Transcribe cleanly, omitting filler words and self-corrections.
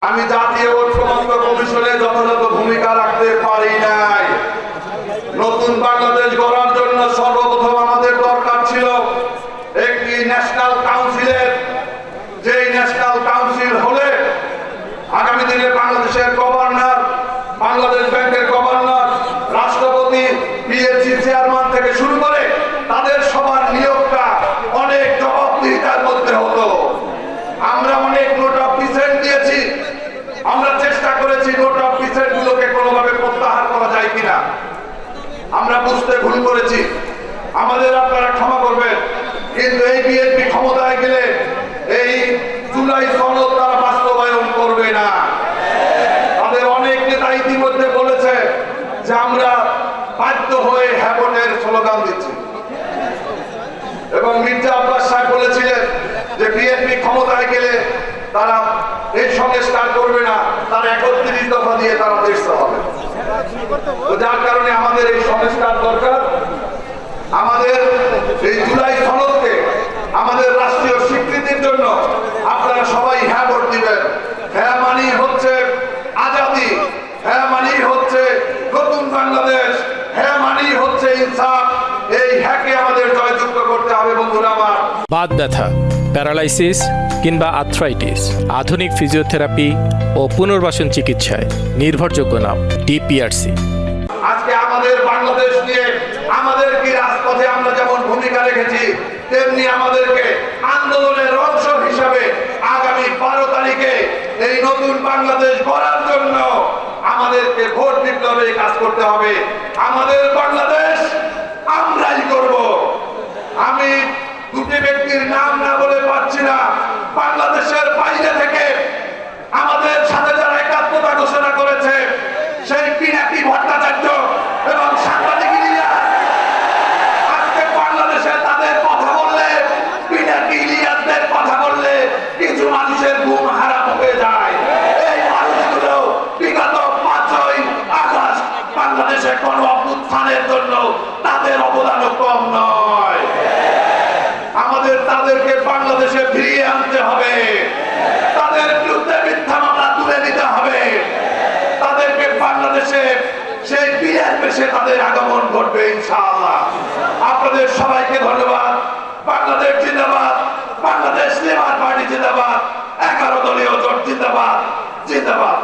আমি জাতীয় ঐক্যমত্য কমিশনে যথাযথ ভূমিকা রাখতে পারি নাই। নতুন বাংলাদেশ গড়ার জন্য সর্বপ্রথম আমাদের দরকার ছিল একটি ন্যাশনাল কাউন্সিলের, যেই ন্যাশনাল কাউন্সিল হলে আগামী দিনে বাংলাদেশের গভর্নর, বাংলাদেশ ব্যাংকের গভর্নর, রাষ্ট্রপতি, পিএসসি চেয়ারম্যান থেকে শুরু করে তাদের সবার নিয়োগটা অনেক জবাবদিহিতার মধ্যে হতো। আমরা অনেক নোট অফ ডিসেন্ট দিয়েছি, আমরা চেষ্টা করেছি নোট অফ ডিসেন্ট গুলোকে কোনোভাবে প্রত্যাহার করা যায় কিনা। আমরা বুঝতে ভুল করেছি, আমাদের আপনারা ক্ষমা করবেন। কিন্তু এই বিএনপি ক্ষমতায় গেলে এই জুলাই সনদ তারা বাস্তবায়ন করবে না। তাদের অনেক নেতা ইতিমধ্যে বলেছে যে আমরা বাধ্য হয়ে হ্যাবনের স্লোগান দিচ্ছি, এবং মির্জা আব্বাস সাহেব বলেছিলেন যে বিএনপি ক্ষমতায় গেলে তারা এই সংস্কার করবে না, তারা ৩১ দফা দিয়ে তারা দেশ চালাবে। যার কারণে আমাদের এই সংস্কার দরকার। আমাদের এই জুলাই সনদকে আমাদের রাষ্ট্রীয় স্বীকৃতির জন্য আপনারা সবাই হ্যাঁ ভোট দিবেন। হ্যাঁ মানি হচ্ছে আজাদি, হ্যাঁ মানি হচ্ছে নতুন বাংলাদেশ, হ্যাঁ মানি হচ্ছে ইনসাফ। এই হ্যাঁকে আমাদের জয়যুক্ত করতে হবে বন্ধুরা আমার। বাত ব্যথা, প্যারালাইসিস কিংবা আর্থ্রাইটিস, আধুনিক ফিজিওথেরাপি ও পুনর্বাসন চিকিৎসায় নির্ভরযোগ্য নাম ডিপিআরসি। আজকে আমাদের বাংলাদেশ নিয়ে আমাদের কি রাজপথে আমরা যেমন ভূমিকা রেখেছি, তেমনি আমাদেরকে আন্দোলনের অংশ হিসাবে আগামী 12 তারিখে এই নতুন বাংলাদেশ গড়ার জন্য আমাদেরকে ভোট বিপ্লবে কাজ করতে হবে। আমাদের বাংলাদেশ আমরাই করব। আমি দুটি ব্যক্তির নাম না বলে পারছি না, বাংলাদেশের বাইরে থেকে আমাদের সাথে যারা একাত্মতা ঘোষণা করেছে সেই পিনাকি ভট্টাচার্য এবং সাংবাদিক ইলিয়াস, আজকে বাংলাদেশে তাদের কথা বললে, পিনাকি ইলিয়াসদের কথা বললে কিছু মানুষের ঘুম হারাম হয়ে যায়। এই মানুষগুলো বিগত 5ই আগস্ট বাংলাদেশে কোন অভ্যুত্থানের জন্য তাদের অবদানও কম নয়। আমাদের তাদেরকে বাংলাদেশে ফিরিয়ে আনতে হবে, তাদের বিরুদ্ধে মিথ্যা মামলা তুলে দিতে হবে, তাদেরকে বাংলাদেশে সেই বীরের বেশে তাদের আগমন ঘটবে ইনশাআল্লাহ। আপনাদের সবাইকে ধন্যবাদ। বাংলাদেশ জিন্দাবাদ, বাংলাদেশ লেবার পার্টি জিন্দাবাদ, 11 দলীয় জোট জিন্দাবাদ, জিন্দাবাদ।